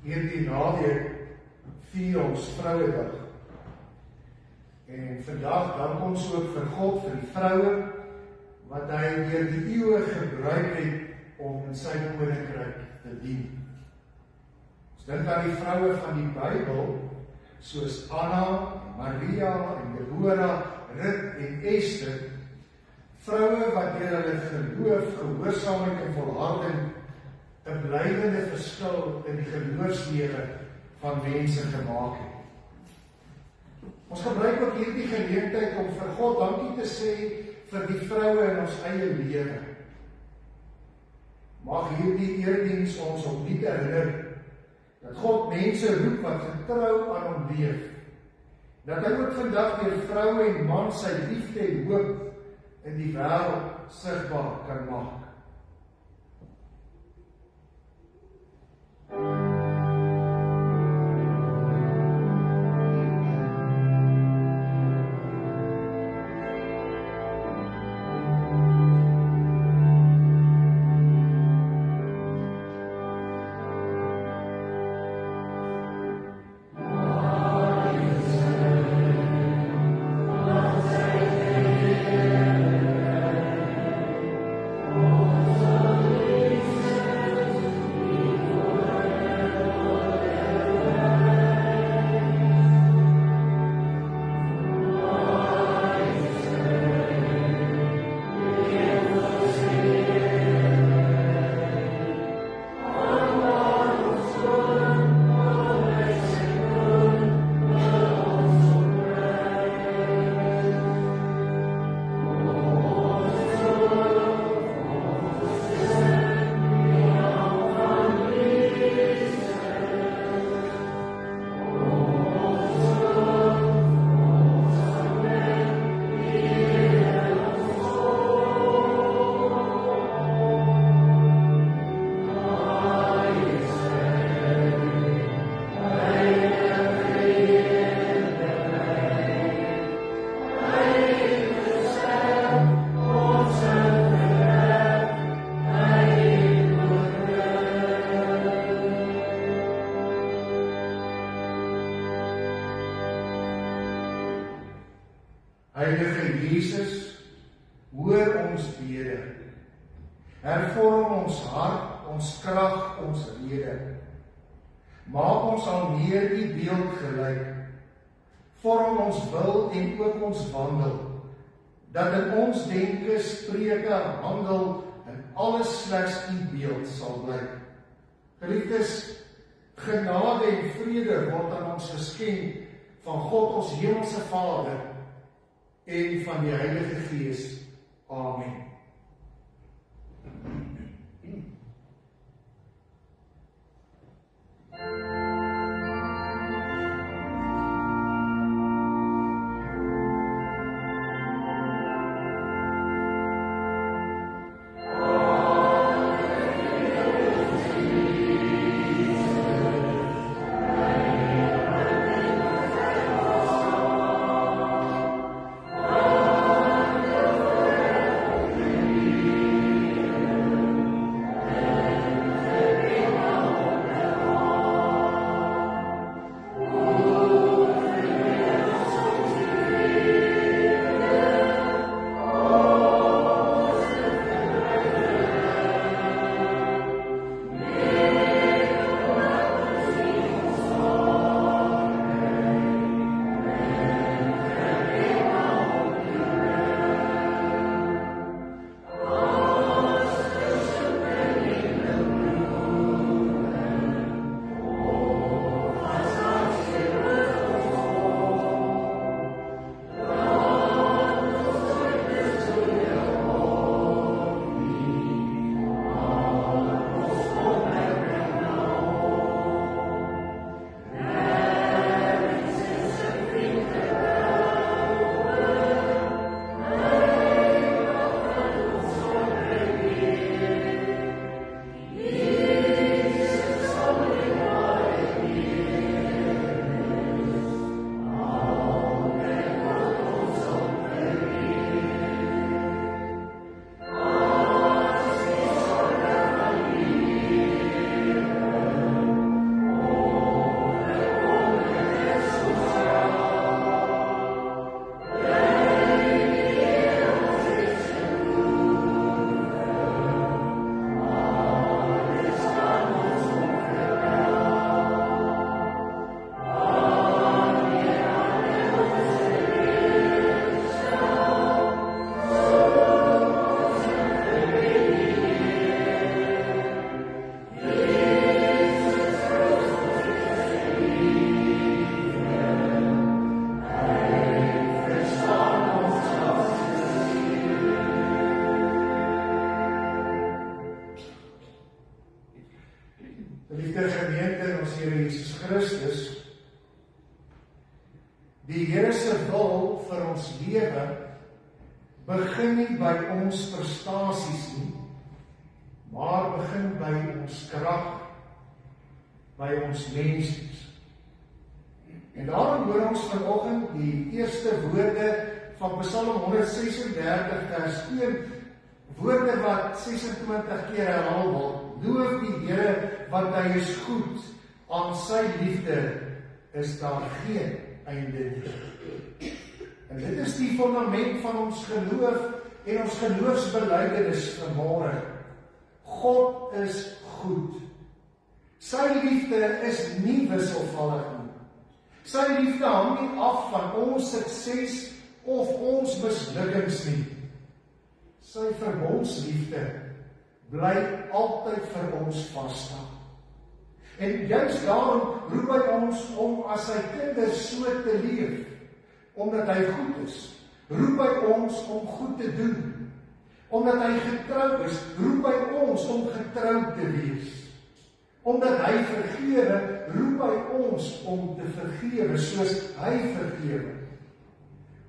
Hierdie naweek vier ons Vrouedag. En vandag dank ons ook vir God, vir die vroue, wat hy deur die eeue gebruik het om in sy koninkryk te dien. Ons dink aan die vroue van die Bybel, soos Anna, Maria en Deborah, Rut en Esther, vroue wat deur hulle geloof, gehoorsaamheid en volharding 'n blywende verskil in die geloofslewe van mense gemaak het. Ons gebruik ook hierdie geleentheid om vir God dankie te sê vir die vroue in ons eie lewe. Mag hierdie eerdiens ons opnuut herinner dat God mense roep wat getrou aan hom leef. Dat hy ook vandag deur vroue en man sy liefde en hoop in die wêreld sigbaar kan maak. Heilige Jesus, hoor ons bede. Hervorm ons hart, ons krag, ons rede. Maak ons al meer die beeld gelyk. Vorm ons wil en ook ons wandel, dat in ons denke, spreuke, handel en alles slegs u beeld sal blyk. Geliefdes, genade en vrede word aan ons geskenk van God ons hemelse Vader en van die Heilige Gees. Amen. Die Here se wil vir ons lewe begin nie by ons prestasies nie, maar begin by ons krag, by ons menswees. En daarom hoor ons vanoggend die eerste woorde van Psalm 136 vers 1, woorde wat 26 keer herhaal word. Loof die Here, want hy is goed, aan sy liefde is daar geen einde nie. En dit is die fundament van ons geloof en ons geloofsbelijdenis vanmôre. God is goed. Sy liefde is nie wisselvallig nie. Sy liefde hang nie af van ons sukses of ons mislukkings nie. Sy verbondsliefde bly altyd vir ons vasstaan. En juist daarom roep hy ons om as sy kinders so te leef, omdat hy goed is. Roep hy ons om goed te doen. Omdat hy getrou is, roep hy ons om getrou te wees. Omdat hy vergewe, roep hy ons om te vergewe soos hy vergewe.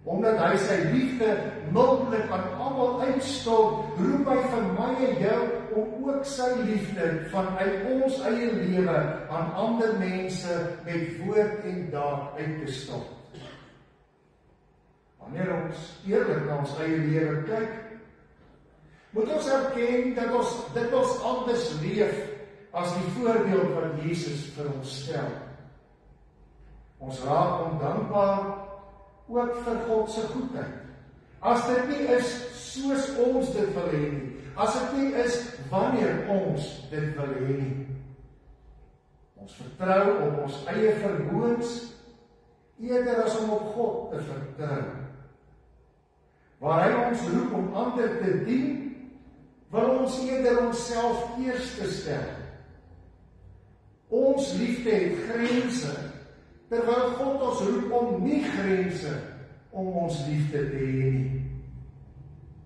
Omdat hy sy liefde mildelik aan almal uitstort, roep hy vir my en jou om ook sy liefde vanuit ons eie lewe aan ander mense met woord en daad uit te stort. Wanneer ons eerlik na ons eie lewe kyk, moet ons erken dat ons dikwels anders leef as die voorbeeld wat Jesus vir ons stel. Ons raak ondankbaar ook vir God se goedheid. As dit nie is soos ons dit wil hê nie, as dit nie is wanneer ons dit wil hê nie. Ons vertrou op ons eie vermoëns eerder as om op God te vertrou. Waar hy ons roep om ander te dien, wil ons eerder onsself eers te stel. Ons liefde het grense, terwyl God ons roep om nie grense om ons liefde te hê nie.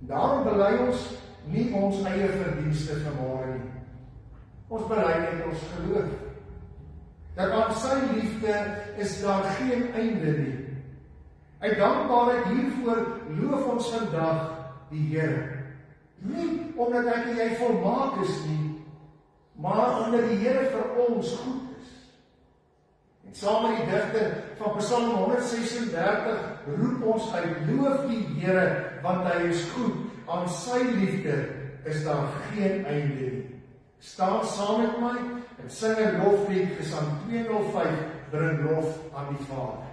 Daarom bely ons nie ons eie verdienste vanmôre nie. Ons bely net ons geloof. Dat aan sy liefde is daar geen einde nie. Uit dankbaarheid hiervoor loof ons vandag die Here. Nie omdat ek en jy volmaak is nie, maar omdat die Here vir ons goed is. En saam met die digter van Psalm 136 roep ons uit, loof die Here, want hy is goed, aan sy liefde is daar geen einde nie. Staan saam met my en sing 'n loflied, Gesang 205, bring lof aan die Vader.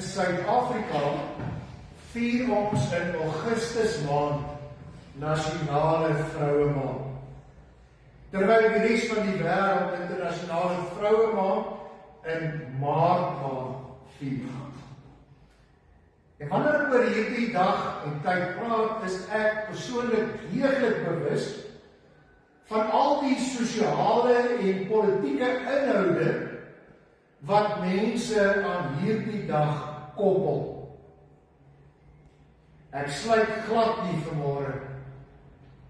in Suid-Afrika vier ons in Augustus maand Nasionale Vroue Maand. Terwyl die res van die wêreld Internasionale Vroue Maand in Maart maand vier. En wanneer ek oor hierdie dag en tyd praat, is ek persoonlik deeglik bewus van al die sosiale en politieke inhoude wat mense aan hierdie dag koppel. Ek sluit glad nie vanmôre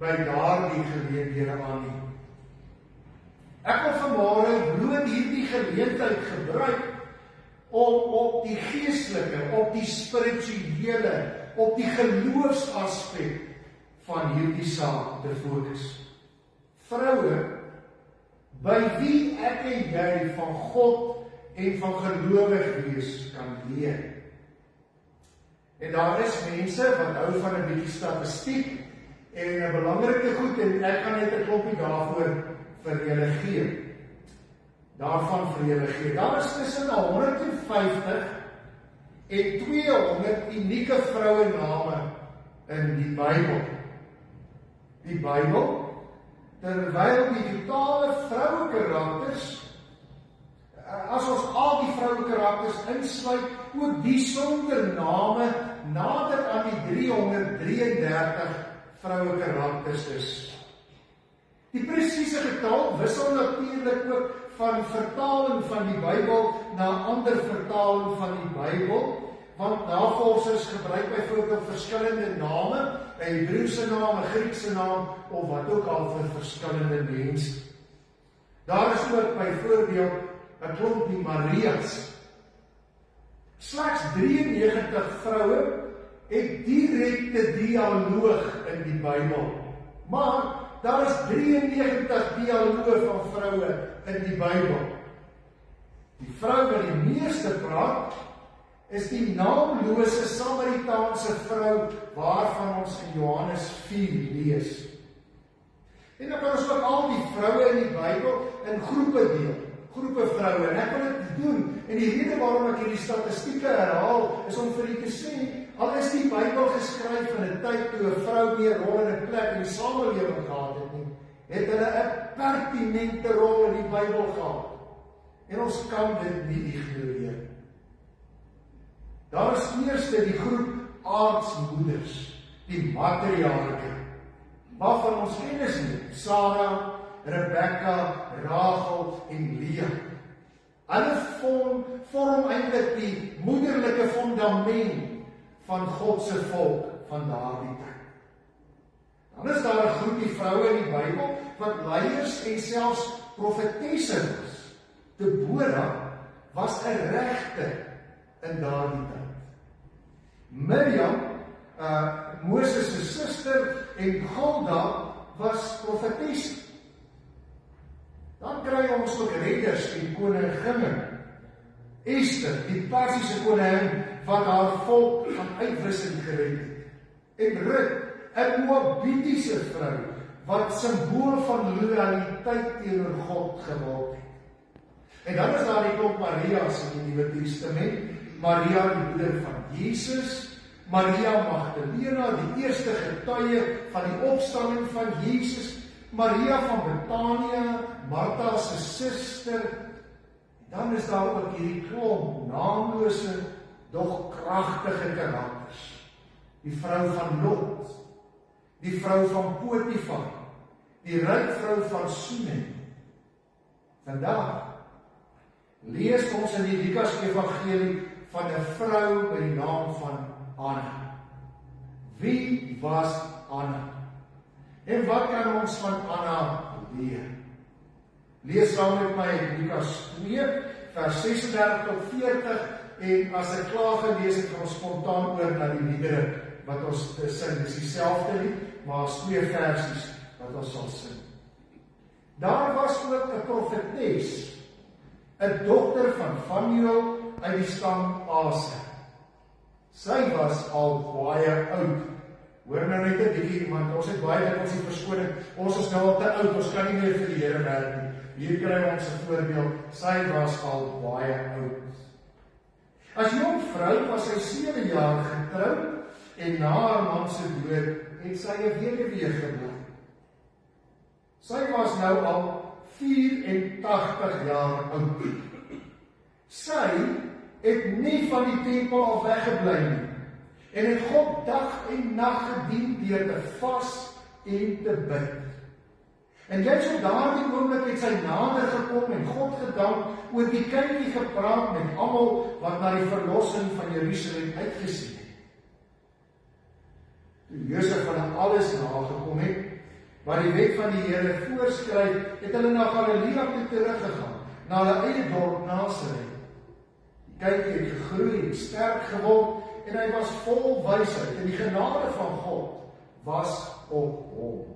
by daardie geleenthede aan nie. Ek wil vanmôre bloot hierdie geleentheid gebruik om op die geestelike, op die spirituele, op die geloofsaspek van hierdie saak te fokus. Vroue, by wie ek en jy van God en van gelowig wees kan leer. En daar is mense wat hou van 'n bietjie statistiek en 'n belangrike goed, en ek gaan net 'n klompie daarvoor vir julle gee. Daarvan vir julle gee. Daar is tussen 150 en 200 unieke vrouename in die Bybel. Die Bybel, terwyl die totale vroue karakters, as ons al die vroue karakters insluit, ook die sonder name nader aan die 333 vroue karakters is. Die presiese getal wissel natuurlik ook van vertaling van die Bybel na ander vertaling van die Bybel, want navorsers gebruik byvoorbeeld verskillende name, 'n Hebreëse naam, 'n Griekse naam of wat ook al vir verskillende mense. Daar is ook byvoorbeeld 'n klompie Marias. Slegs 93 vroue het direkte dialoog in die Bybel, maar daar is 93 dialoog van vroue in die Bybel. Die vrou wat die meeste praat, is die naamlose Samaritaanse vrou waarvan ons in Johannes 4 lees. En dan kan ons ook al die vroue in die Bybel in groepe deel, groepe vroue, en ek wil dit doen, en die rede waarom ek hierdie statistieke herhaal, is om vir u te sê, al is die Bybel geskryf in 'n tyd toe 'n vrou meer rol en 'n plek in die samelewing gehad het nie, het hulle 'n pertinente rol in die Bybel gehad. En ons kan dit nie ignoreer. Daar is eerste die groep aardsmoeders, die matriarge, waarvan ons kennis het, Sarah, Rebekka, Rachel en Lea. Hulle vorm eintlik die moederlike fondament van God se volk van daardie tyd. Dan is daar 'n groepie vroue in die Bybel wat leiers en selfs profetesse was. Deborah was 'n regter in daardie tyd. Miriam, Moses se suster, en Hulda was profetesse. Dan kry ons ook redders en koninginne. Ester, die Persiese koningin wat haar volk van uitwissing gered het. En Rut, 'n Moabitiese vrou wat simbool van loyaliteit teenoor God geword het. En dan is daar die klomp Maria's in die Nuwe Testament. Maria, die moeder van Jesus, Maria Magdalena, die eerste getuie van die opstanding van Jesus, Maria van Betanië, Martha se suster. Dan is daar ook hierdie klomp naamlose, dog kragtige karakters. Die vrou van Lot, die vrou van Potifar, die ryk vrou van Sunem. Vandag lees ons in die Lukas Evangelie van 'n vrou by die naam van Anna. Wie was Anna? En wat kan ons van Anna leer? Lees saam met my in Lukas 2, vers 36 tot 40, en as ek klaar gelees het, gaan ons spontaan oor na die liedere wat ons sing. Dis dieselfde lied, maar as 2 versies wat ons sal sing. Daar was ook 'n profetes, 'n dogter van Fanuel uit die stam Aser. Sy was al baie oud. Hoor nou net 'n bietjie, want ons het baie dit ons die verskoning. Ons is nou al te oud, ons kan nie meer vir die Here werk nie. Hier kry ons 'n voorbeeld. Sy was al baie oud. As jong vrou was sy 7 jaar getroud en na haar man se dood het sy 'n weduwee gebly. Sy was nou al 84 jaar oud. Sy het nie van die tempel af weggebly nie en het God dag en nag gedien deur te vas en te bid. En juist op daardie oomblik het sy nader gekom en God gedank oor die kindjie gepraat met almal wat na die verlossing van Jerusalem uitgesien het. Toe Josef van alles nagekom het, wat die wet van die Here voorskryf, het hulle na Galilea toe teruggegaan, na hulle eie dorp Nasaret. Die kindjie het gegroei en sterk geword en hy was vol wysheid en die genade van God was op hom.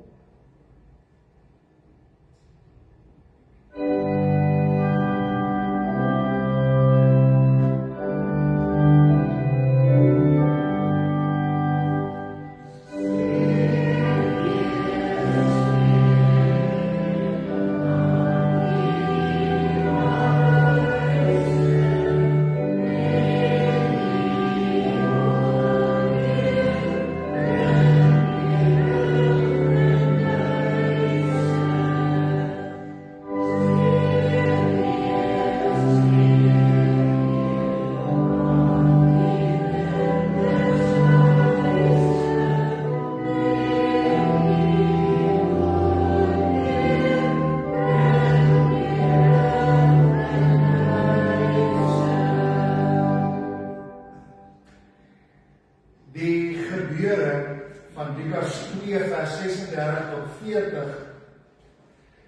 Die gebeure van Lukas 2 vers 36 tot 40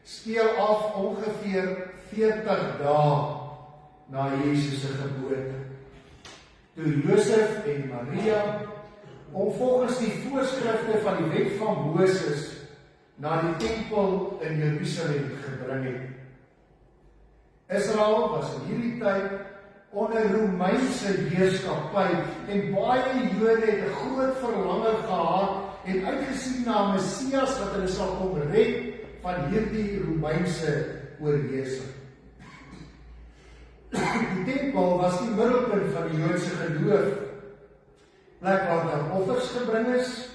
speel af ongeveer 40 dae na Jesus se geboorte. Toe Josef en Maria om volgens die voorskrifte van die wet van Moses na die tempel in Jerusalem gebring het. Israel was in hierdie tyd onder Romeinse heerskappy en baie Jode het 'n groot verlange gehad en uitgesien na 'n Messias wat hulle sal kom red van hierdie Romeinse oorheersing. Die tempel was die middelpunt van die Joodse geloof, plek waar daar offers gebring is,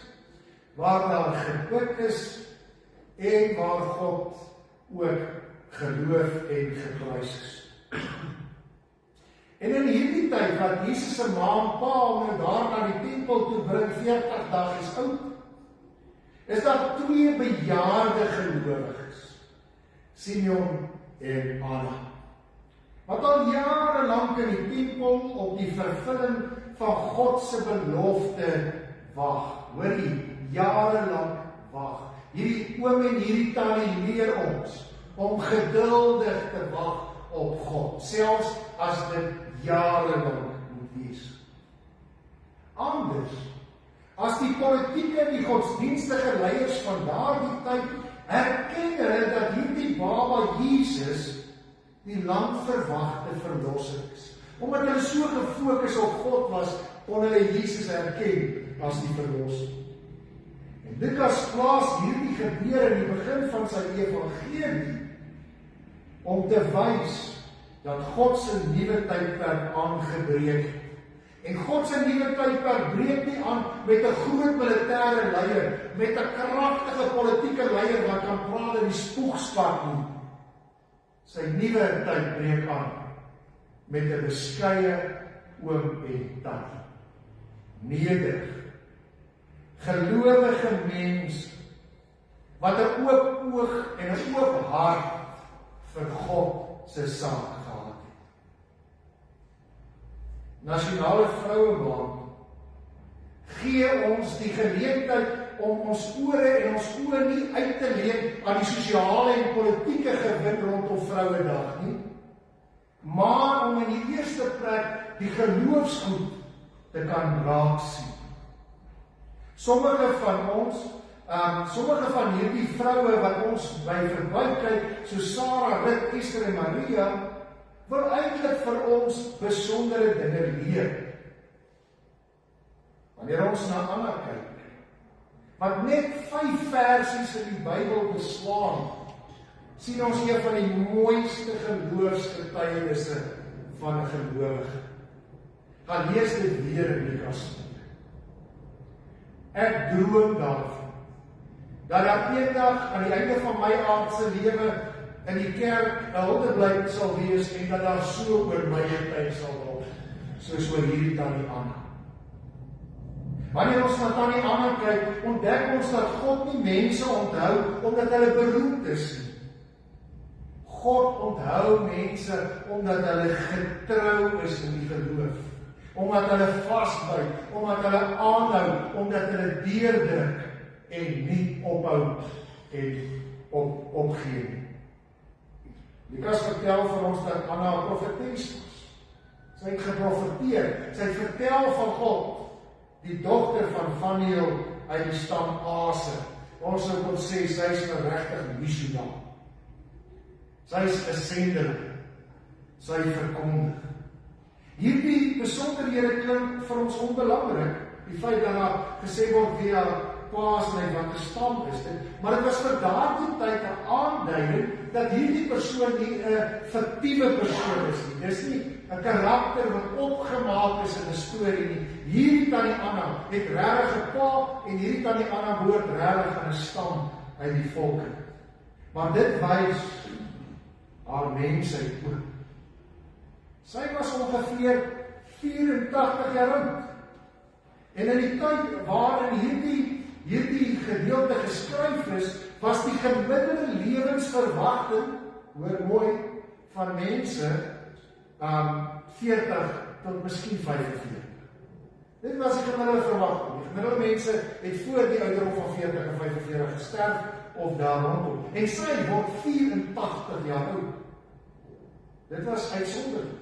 waar daar gebid is en waar God ook geloof en geprys is. En in hierdie tyd wat Jesus se ma en pa nou daar na die tempel toe bring, 40 dae is oud, is daar 2 bejaarde gelowiges, Simeon en Anna, wat al jare lank in die tempel op die vervulling van God se belofte wag. Hoor jy, jare lank wag. Hierdie oom en hierdie tannie leer ons om geduldig te wag op God, selfs as dit jare lank moet wees. Anders as die politieke en die godsdienstige leiers van daardie tyd erken hulle dat hierdie baba Jesus die lang verwagte verlosser is. Omdat hulle so gefokus op God was, kon hulle Jesus erken as die verlosser. En Lukas plaas hierdie gebeure in die begin van sy evangelie om te wys dat God se nuwe tydperk aangebreek het. En God se nuwe tydperk breek nie aan met 'n groot militêre leier, met 'n kragtige politieke leier wat kan praat in die spoegspat nie. Sy nuwe tyd breek aan met 'n beskeie oom en tannie. Nederig, gelowige mens wat 'n oop oog en 'n oop hart vir God se saak gehad het. Nasionale Vrouemaand gee ons die geleentheid om ons ore en ons oë nie uit te leen aan die sosiale en politieke gewin rondom Vrouedag nie, maar om in die eerste plek die geloofsgoed te kan raak sien. Sommige van hierdie vroue wat ons by verby kyk, so Sarah, Rut, Esther en Maria, wil eintlik vir ons besondere dinge leer. Wanneer ons na Anna kyk, wat net 5 versies in die Bybel beslaan, sien ons een van die mooiste geloofsgetuienisse van 'n gelowige. gaan lees dit weer in Lukas 9. Ek droom daarvan, dat daar eendag aan die einde van my aardse lewe in die kerk 'n huldeblyk sal wees en dat daar so oor my getuig sal word, soos oor hierdie tannie Anna. Wanneer ons na tannie Anna kyk, ontdek ons dat God nie mense onthou omdat hulle beroemd is nie. God onthou mense omdat hulle getrou is in die geloof, omdat hulle vasbyt, omdat hulle aanhou, omdat hulle deurdruk en nie ophou en opgee nie. Lukas vertel vir ons dat Anna 'n profetes was. Sy het geprofeteer, sy het vertel van God, die dogter van Faniel uit die stam Aser. Ons sou kon sê, sy is 'n regtig missionaar. Sy is 'n sendeling. Sy verkondig. Hierdie besonderhede klink vir ons onbelangrik. Die feit dat daar gesê word via plaaslyk wat 'n stam is dit, maar dit was vir daardie tyd 'n aanduiding dat hierdie persoon nie 'n fiktiewe persoon is nie. Dis nie 'n karakter wat opgemaak is in 'n storie nie. Hierdie tannie Anna het regtig 'n pa en hierdie tannie Anna behoort regtig aan 'n stam uit die volke. Maar dit wys haar mensheid ook. Sy was ongeveer 84 jaar oud. En in die tyd waarin hierdie gedeelte geskryf is, was die gemiddelde lewensverwagting, hoor mooi, van mense 40 tot miskien 45. Dit was die gemiddelde verwagting. Die gemiddelde mense het voor die ouderdom van 40 en 45 gesterf of daar rondom. En sy word 84 jaar oud. Dit was uitsonderlik.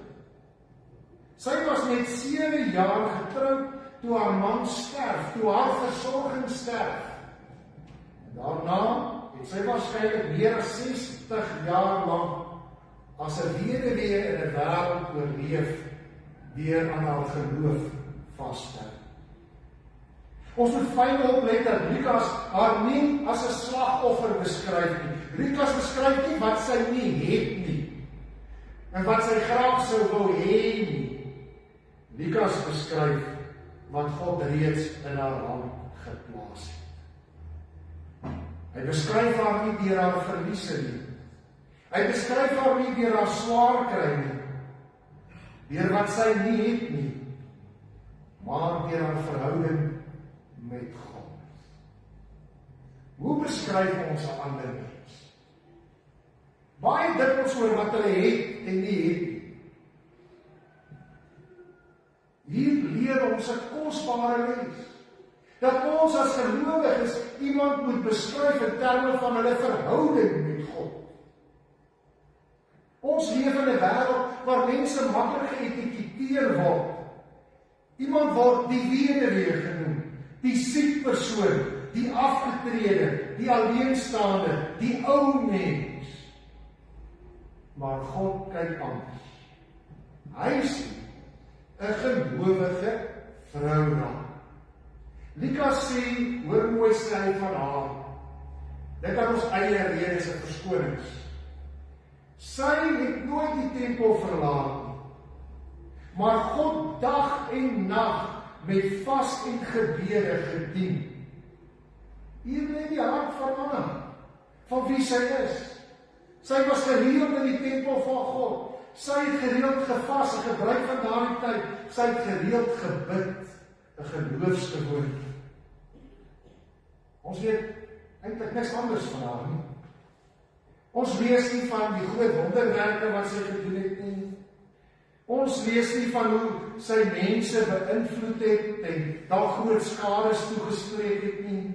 Sy was net 7 jaar getroud toe haar man sterf, toe haar versorging sterf. En daarna het sy waarskynlik meer as 60 jaar lang as 'n weduwee in 'n wêreld oorleef deur aan haar geloof vasstel. Ons moet fyn oplet dat Lukas haar nie as 'n slagoffer beskryf nie. Lukas beskryf nie wat sy nie het nie en wat sy graag sou wou hê nie. Lukas beskryf wat God reeds in haar hand geplaas het. Hy beskryf haar nie deur haar verliese nie. Hy beskryf haar nie deur haar swaar kry nie, deur wat sy nie het nie, maar deur haar verhouding met God. Hoe beskryf ons 'n ander mens? Baie dikwels oor wat hulle het en nie het nie. Hier leer ons 'n kosbare les, dat ons as gelowiges iemand moet beskryf in terme van hulle verhouding met God. Ons leef in 'n wêreld waar mense maklik geëtiketeer word. Iemand word die weduwee genoem, die siek persoon, die afgetrede, die alleenstaande, die ou mens. Maar God kyk anders. Hy sien 'n gelowige vrou na. Lukas sê, hoor mooi sê hy van haar, dit kan ons eie redes en verskonings. Sy het nooit die tempel verlaat nie, maar God dag en nag met vas en gebede gedien. Hier lê die hart van Anna, van wie sy is. Sy was gereeld in die tempel van God. Sy het gereeld gevas, 'n gebruik van daardie tyd. Sy het gereeld gebid, 'n geloofsgewoonte. Ons weet eintlik niks anders van haar nie. Ons lees nie van die groot wonderwerke wat sy gedoen het nie. Ons lees nie van hoe sy mense beïnvloed het en daar groot skades toegespreek het nie.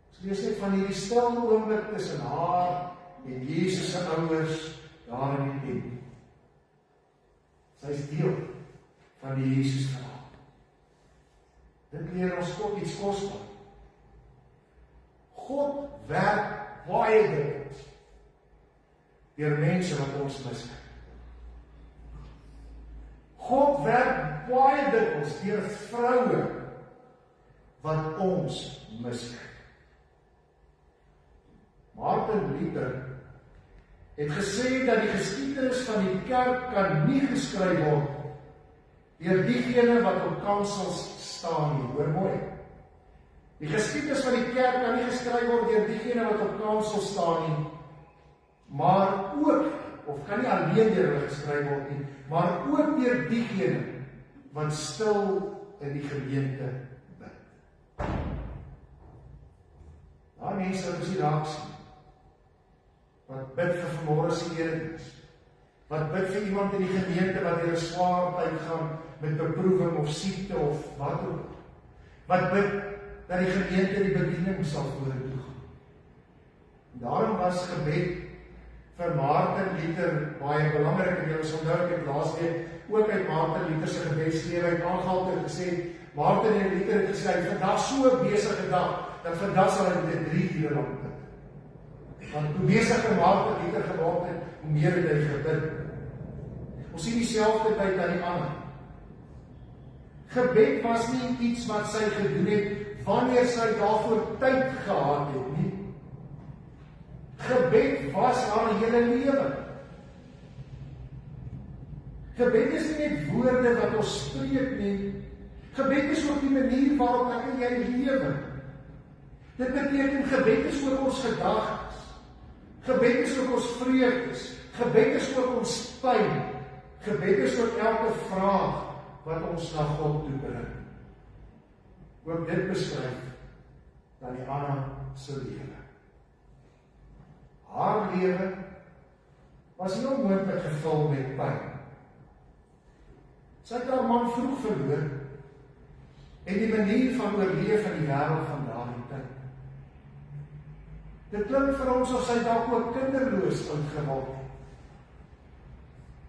Ons lees net van hierdie stil oomblik tussen haar en Jesus se ouers daar in die tempel. Sy is deel van die Jesus verhaal. Dit leer ons God iets kosbaar. God werk baie dikwels deur mense wat ons miskyk. God werk baie dikwels deur vroue wat ons miskyk. Martin Luther het gesê dat die geskiedenis van die kerk kan nie geskryf word deur diegene wat op kansels staan nie. Hoor mooi. Die geskiedenis van die kerk kan nie geskryf word deur diegene wat op kansel staan nie, maar ook, of kan nie alleen deur hulle geskryf word nie, maar ook deur diegene wat stil in die gemeente bid. Daar mense wat ons nie raak sien, wat bid vir vanmôre se erediens, wat bid vir iemand in die gemeente wat deur 'n swaar tyd gaan met beproewing of siekte of wat ook, wat bid dat die gemeente die bediening sal vorentoe gaan. Daarom was gebed vir Martin Luther baie belangrik, en julle sal onthou ek het laasweek ook uit Martin Luther se gebedslewe uit aangehaal en gesê, Martin en Luther het gesê, vandag so 'n besige dag, dat vandag sal hy dit 3 ure lank bid. Want hoe besiger Martin Luther geword het, hoe meer het hy gebid. Ons sien dieselfde tyd aan die ander. Gebed was nie iets wat sy gedoen het wanneer sy daarvoor tyd gehad het nie. Gebed was haar hele lewe. Gebed is nie net woorde wat ons spreek nie. Gebed is ook die manier waarop ek en jy lewe. Dit beteken gebed is ook ons gedagtes. Gebed is ook ons vreugdes. Gebed is ook ons pyn. Gebed is ook elke vraag wat ons na God toe bring. Ook dit beskryf dan die Anna se lewe. Haar lewe was nie onmoontlik gevul met pyn. Sy het haar man vroeg verloor en die manier van oorleef in die wêreld van daardie tyd. Dit klink vir ons of sy dalk ook kinderloos ingeword het.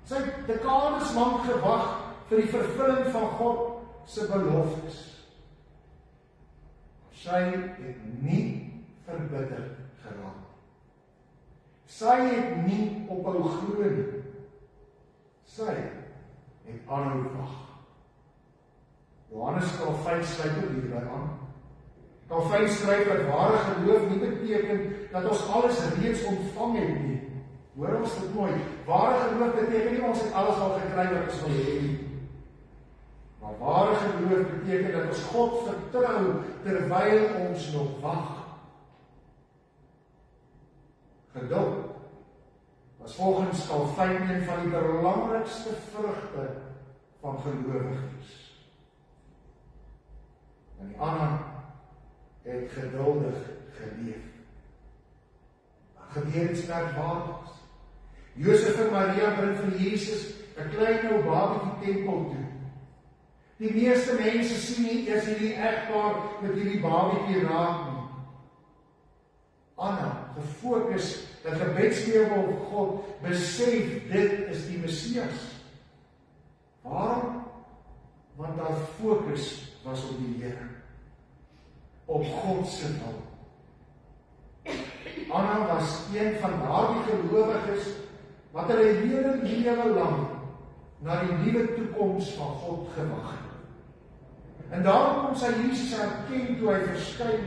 Sy het dekades lank gewag vir die vervulling van God se beloftes. Sy het nie verbitterd geraak. Sy het nie ophou glo nie. Sy het aanhou wag. Johannes Calvin sluit ook hierby aan. Calvin skryf dat ware geloof nie beteken dat ons alles reeds ontvang het nie. Hoor ons dit mooi. Ware geloof beteken nie ons het alles al gekry wat ons wil hê nie. Maar ware geloof beteken dat ons God vertrou terwyl ons nog wag. Geduld was volgens Calvin een van die belangrikste vrugte van gelowiges. En die ander het geduldig geleef. Maar gebeur iets merkwaardigs. Josef en Maria bring vir Jesus 'n klein ou babatjie tempel toe. Die meeste mense sien nie eers hierdie egpaar met hierdie babatjie raak nie. Anna, gefokus, 'n gebedslewe op God, besef dit is die Messias. Waarom? Want haar fokus was op die Here, op God se wil. Anna was een van daardie gelowiges wat hulle hele lewe lank na die nuwe toekoms van God gewag het. En daarom kon sy Jesus herken toe hy verskyn,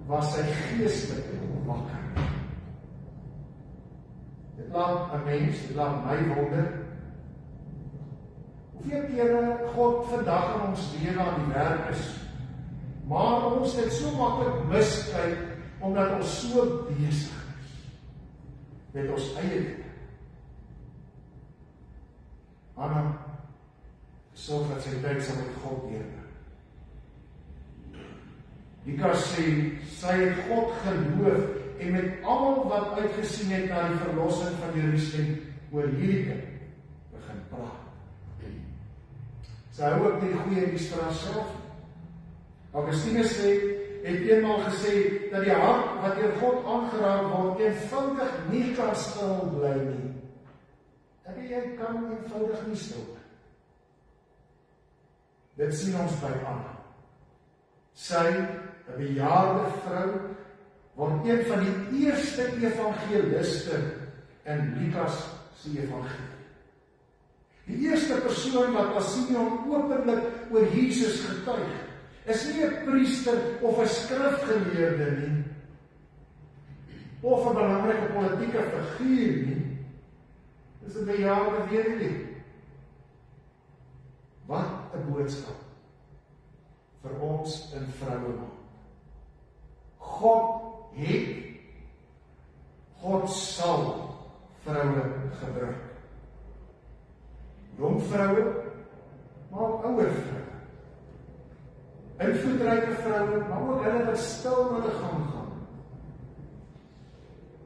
was sy geestelik wakker. Dit laat 'n mens, dit laat my wonder, hoeveel kere God vandag in ons lewe aan die werk is, maar ons dit so maklik miskyk, omdat ons so besig is met ons eie dinge. Anna sorg dat sy tyd sal met God deurbring. Lukas sê, sy het God geloof en met almal wat uitgesien het na die verlossing van Jerusalem oor hierdie ding begin praat. Sy hou ook die goeie nuus vir haarself. Augustinus het eenmaal gesê dat die hart wat deur God aangeraak word eenvoudig nie kan stil bly nie. Dat jy kan eenvoudig nie stil bly. Dit sien ons by Anna. Sy, 'n bejaarde vrou, word een van die eerste evangeliste in Lukas se evangelie. Die eerste persoon wat as Simeon openlik oor Jesus getuig, is nie 'n priester of 'n skrifgeleerde nie, of 'n belangrike politieke figuur nie. Dis 'n bejaarde weduwee. Wat 'n boodskap vir ons in vroue maand. God sal vroue gebruik. Jong vroue, maar ook ouer vroue. Invloedryke vroue, maar ook hulle wat stil in hulle gang gaan.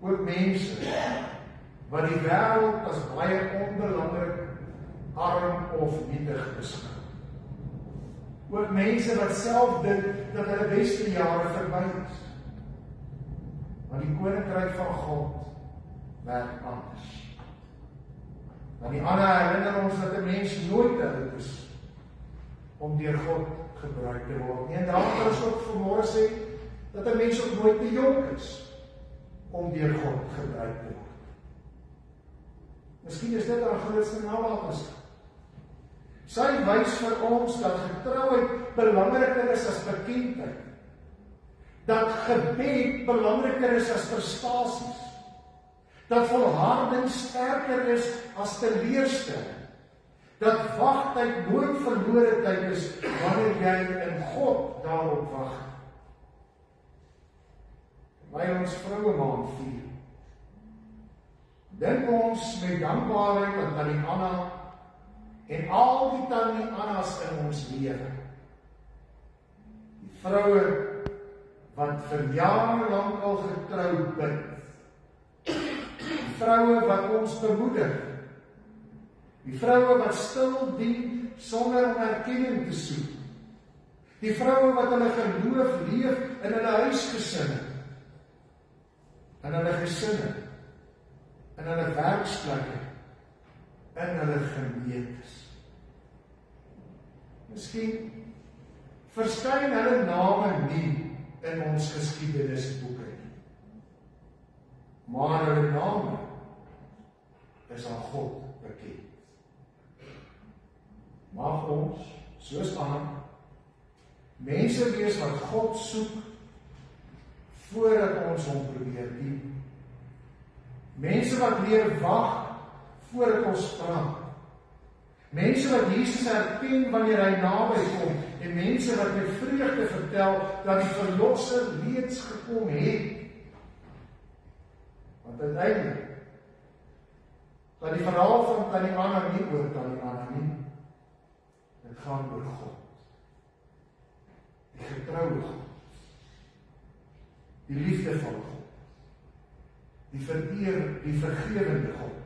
Ook mense wat die wêreld as baie onbelangrik, arm of nietig beskou. Ook mense wat self dink dat hulle beste jare verby is. Maar die koninkryk van God werk anders. Want die Anna herinner ons dat 'n mens nooit te oud is om deur God gebruik te word nie. En daarom kan ons ook vanmôre sê dat 'n mens ook nooit te jonk is om deur God gebruik te word. Miskien is dit haar grootste nalatenskap. Sy wys vir ons dat getrouheid belangriker is as bekendheid. Dat gebed belangriker is as prestasies. Dat volharding sterker is as teleurstelling. Dat wagtyd nooit verlore tyd is wanneer jy in God daarop wag. Terwyl ons vroue maand vier, dink ons met dankbaarheid aan Tannie Anna en al die Tannie Annas in ons lewe. Die vroue wat vir jare lank al getrou bid. Die vroue wat ons bemoedig. Die vroue wat stil dien sonder om erkenning te soek. Die vroue wat hulle geloof leef in hulle huisgesinne, in hulle gesinne, in hulle werksplekke, in hulle gemeentes. Miskien verskyn hulle name nie in ons geskiedenisboeke nie, maar hulle name is aan God bekend. Mag ons, soos Anna, mense wees wat God soek voordat ons hom probeer dien. Mense wat leer wag voordat ons praat. Mense wat Jesus herken wanneer hy naby kom en mense wat met vreugde vertel dat die verlosser reeds gekom het. Want uiteindelik dat die verhaal van Tannie Anna nie oor Tannie Anna nie. Dit gaan oor God. Die getroue God. Die liefdevolle God. Die vergewende God.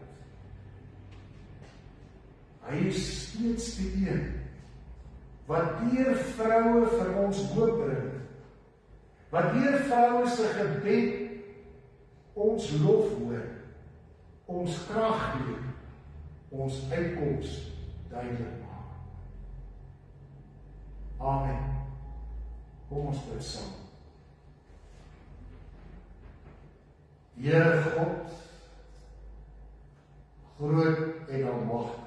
Hy is steeds die een wat deur vroue vir ons hoop bring. Wat deur vroue se gebed ons lof hoor, ons krag gee, ons uitkoms duidelik maak. Amen. Kom ons bid saam. Here God, groot en almagtig.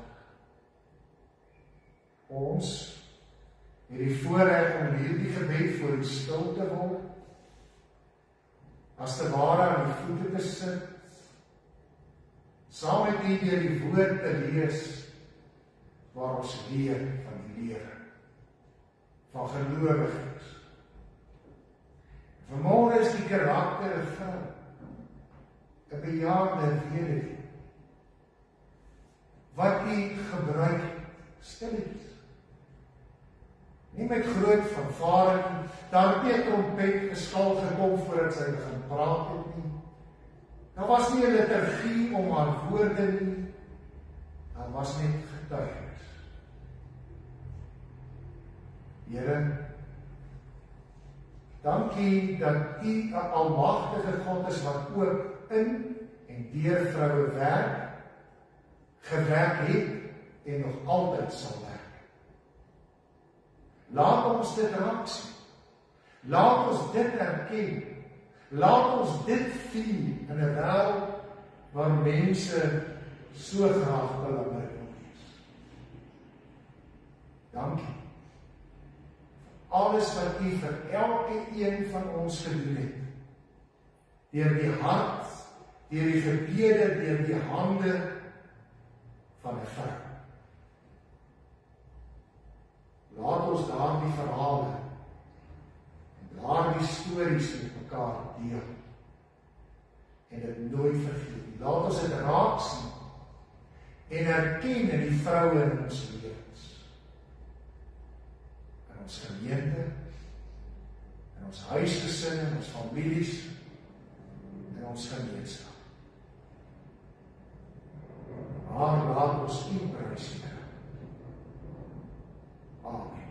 Ons het die voorreg om hierdie gebed voor U stil te word, as te ware aan die voete te sit, saam met U deur die woord te lees, waar ons leer van die lewe, van gelowiges. Vanmôre is die karakter 'n vrou, 'n bejaarde weduwee, wat U gebruik stilletjies. Nie met groot fanfare nie, daar het 'n trompet geskal gekom voordat sy begin praat het nie. Daar was nie 'n liturgie om haar woorde nie, daar was net getuienis. Here, dankie dat U 'n almagtige God is wat ook in en deur vroue gewerk het en nog altyd sal werk. Laat ons dit raak sien. Laat ons dit erken. Laat ons dit vier in 'n wêreld waar mense so graag belangrik wil wees. Dankie. Alles wat U vir elke een van ons gedoen het. Deur die hart, deur die gebede, deur die hande van 'n vrou. Laat ons daardie verhale en daardie stories met mekaar deel. En dit nooit vergeet nie. Laat ons dit raak sien en erken in die vroue in ons lewens. In ons gemeente, in ons huisgesinne, in ons families, in ons gemeenskap. Maar laat ons U prys, Here. Amen.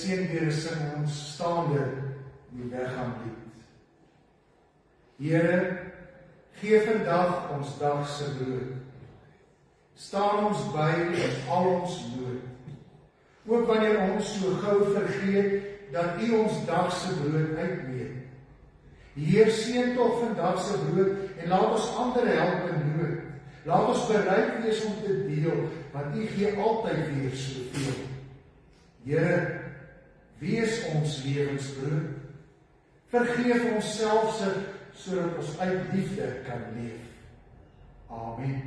seënbede sing ons staande die weggaanlied. Here, gee vandag ons dagse brood. Staan ons by in al ons nood. Ook wanneer ons so gou vergeet dat U ons dagse brood uitmeet. Heer, seën tog vandag se brood en laat ons ander help in nood. Laat ons bereid wees om te deel, want U gee altyd weer soveel. Here, wees ons lewensbrood. Vergeef ons selfsug sodat ons uit liefde kan leef. Amen.